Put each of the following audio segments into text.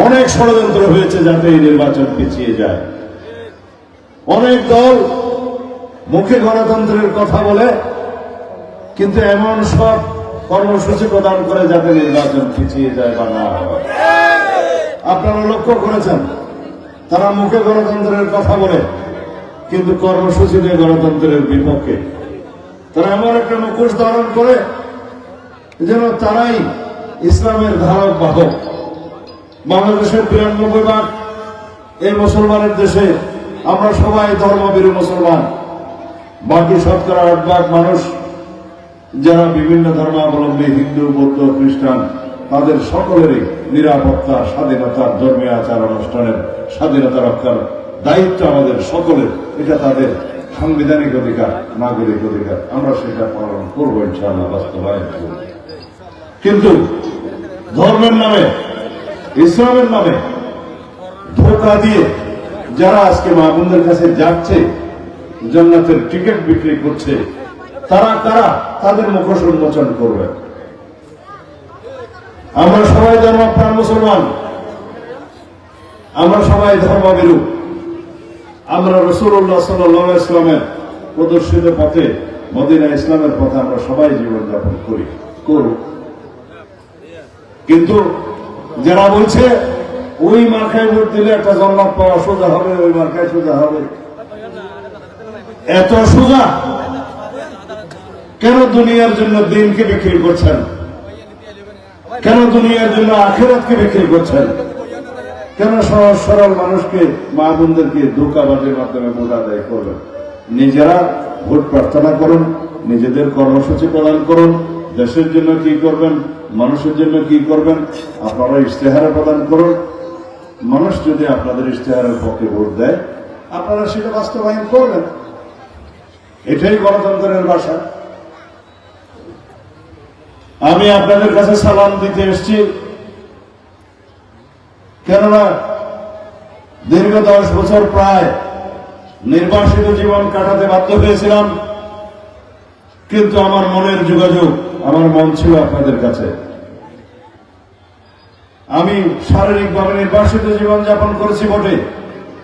অনেক ষড়যন্ত্র হয়েছে যাতে এই নির্বাচন পিছিয়ে যায়। অনেক দল মুখে গণতন্ত্রের কথা বলে, কিন্তু এমন সব কর্মসূচি প্রদান করে যাতে নির্বাচন পিছিয়ে যায় বা না হয়। আপনারা লক্ষ্য করেছেন, তারা মুখে গণতন্ত্রের কথা বলে কিন্তু কর্মসূচিতে গণতন্ত্রের বিপক্ষে। তারা এমন একটা মুখোশ ধারণ করে যেন তারাই ইসলামের ধারক বাহক। বাংলাদেশের ৯২ এই মুসলমানের দেশে আমরা সবাই ধর্মভীরু মুসলমান। বাকি শতকরা ৮ মানুষ যারা বিভিন্ন ধর্মাবলম্বী, হিন্দু, বৌদ্ধ, খ্রিস্টান, তাদের সকলেরই নিরাপত্তা, স্বাধীনতার, ধর্মীয় আচার অনুষ্ঠানের স্বাধীনতা রক্ষার দায়িত্ব আমাদের সকলের। এটা তাদের সাংবিধানিক অধিকার, নাগরিক অধিকার। আমরা সেটা পালন করবো ইনশাআল্লাহ, বাস্তবায়ন করব। কিন্তু ধর্মের নামে, ইসলামের নামে ধোঁকা দিয়ে যারা আজকে মা বোনদের কাছে যাচ্ছে, জান্নাতের টিকিট বিক্রি করছে, তারা কারা? তাদের মুখোশ উন্মোচন করবে। আমরা সবাই ধর্মপ্রাণ মুসলমান, আমরা সবাই ধর্মভীরু। আমরা রাসূলুল্লাহ সাল্লাল্লাহু আলাইহি ওয়াসাল্লামের প্রদর্শিত পথে, মদিনা ইসলামের পথে আমরা সবাই জীবনযাপন করি, করব। কিন্তু যারা বলছে ওই মার্কায় ভোট দিলে একটা জান্নাত পাওয়া সোজা হবে, ওই মার্কায় সোজা হবে, এত সোজা কেন দুনিয়ার জন্য দিনকে বিক্রি করছেন? কেন দুনিয়ার জন্য আখিরাতকে বিক্রি করছেন? কেন সহজ সরল মানুষকে, মা বোনদেরকে ধোঁকাবাজির মাধ্যমে ভোট আদায় করবেন? নিজেরা ভোট প্রার্থনা করুন, নিজেদের কর্মসূচি প্রদান করুন। দেশের জন্য কি করবেন, মানুষের জন্য কি করবেন, আপনারা ইশতেহার প্রদান করুন। মানুষ যদি আপনাদের ইশতেহারের পক্ষে ভোট দেয়, আপনারা সেটা বাস্তবায়ন করবেন। এটাই গণতন্ত্রের ভাষা। আমি আপনাদের কাছে সালাম দিতে এসেছি, কেননা দীর্ঘ 10 বছর প্রায় নির্বাসিত জীবন কাটাতে বাধ্য হয়েছিলাম, কিন্তু আমার মনের যোগাযোগ, আমার মন ছিল আপনাদের কাছে। আমি শারীরিকভাবে নির্বাসিত জীবন যাপন করেছি বটে,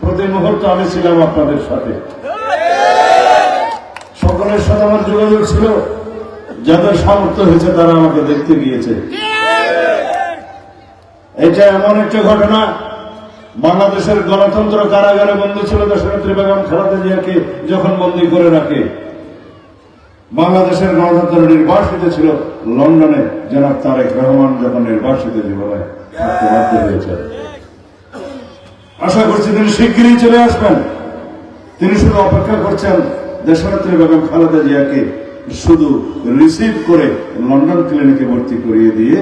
প্রতি মুহূর্তে আমি ছিলাম আপনাদের সাথে। সকলের সাথে আমার যোগাযোগ ছিল, যাদের সামর্থ্য হয়েছে তারা আমাকে দেখতে গিয়েছে। এটা এমন একটা ঘটনা, বাংলাদেশের গণতন্ত্র কারাগারে বন্দী ছিল দেশনেত্রী বেগম খালেদা জিয়াকে যখন বন্দী করে রাখে। বাংলাদেশের গণতন্ত্র নির্বাসিত ছিল লন্ডনে জনাব তারেক রহমান যখন নির্বাসিত জীবনে থাকতে বাধ্য হয়েছে। আশা করছি তিনি শিগগিরই চলে আসবেন। তিনি শুধু অপেক্ষা করছেন দেশনেত্রী বেগম খালেদা জিয়াকে শুধু রিসিভ করে লন্ডন ক্লিনিকে ভর্তি করিয়ে দিয়ে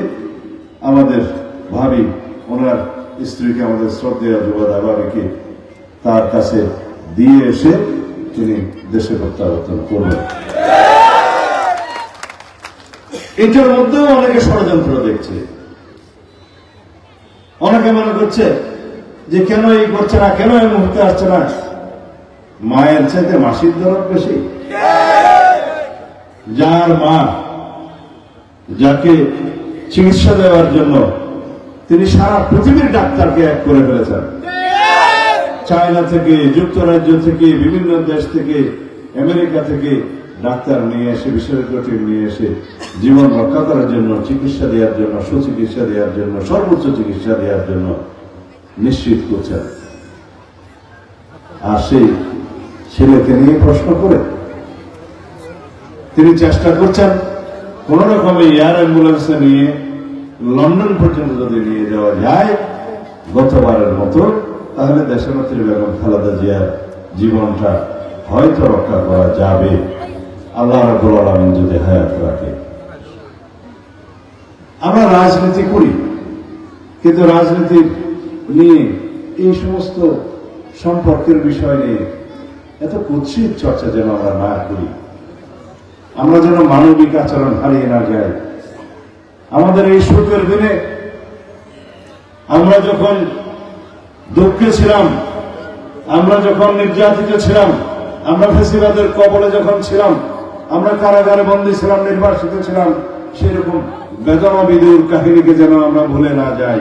আমাদের ভাবি, ওনার স্ত্রীকে, আমাদের শ্রদ্ধেয় যুবদা ভাবিকে তার কাছে দিয়ে এসে তিনি দেশে প্রত্যাবর্তন করবেন। এটার মধ্যেও অনেকে ষড়যন্ত্র দেখছে। অনেকে মনে করছে যে কেন এই করছে না, কেন এই মুহূর্তে আসছে না। মায়ের চাইতে মাসির দরদ বেশি। যার মা, যাকে চিকিৎসা দেওয়ার জন্য তিনি সারা পৃথিবীর ডাক্তারকে এক করে ফেলেছেন, চায়না থেকে, যুক্তরাজ্য থেকে, বিভিন্ন দেশ থেকে, আমেরিকা থেকে ডাক্তার নিয়ে এসে, বিশেষজ্ঞ টিম নিয়ে এসে জীবন রক্ষা করার জন্য, চিকিৎসা দেওয়ার জন্য, সুচিকিৎসা দেওয়ার জন্য, সর্বোচ্চ চিকিৎসা দেওয়ার জন্য নিশ্চিত করছেন। আর সেই ছেলেকে নিয়ে প্রশ্ন করে তিনি চেষ্টা করছেন কোন রকমে এয়ার অ্যাম্বুলেন্সে নিয়ে লন্ডন পর্যন্ত যদি নিয়ে যাওয়া যায় গতবারের মতো, তাহলে দেশনেত্রী বেগম খালেদা জিয়ার জীবনটা হয়তো রক্ষা করা যাবে, আল্লাহ রাব্বুল আলামিন যদি হায়াত রাখে। আমরা রাজনীতি করি, কিন্তু রাজনীতি নিয়ে, এই সমস্ত সম্পর্কের বিষয় নিয়ে এত কুৎসিত চর্চা যেন আমরা না করি। আমরা যেন মানবিক আচরণ হারিয়ে না যাই। আমাদের এই সুখের দিনে আমরা যখন দুঃখে ছিলাম, আমরা যখন নির্যাতিত ছিলাম, আমরা ফ্যাসিবাদের কবলে যখন ছিলাম, আমরা কারাগারে বন্দী ছিলাম, নির্বাসিত ছিলাম, সেরকম বেদনা বিদুর কাহিনীকে যেন আমরা ভুলে না যাই।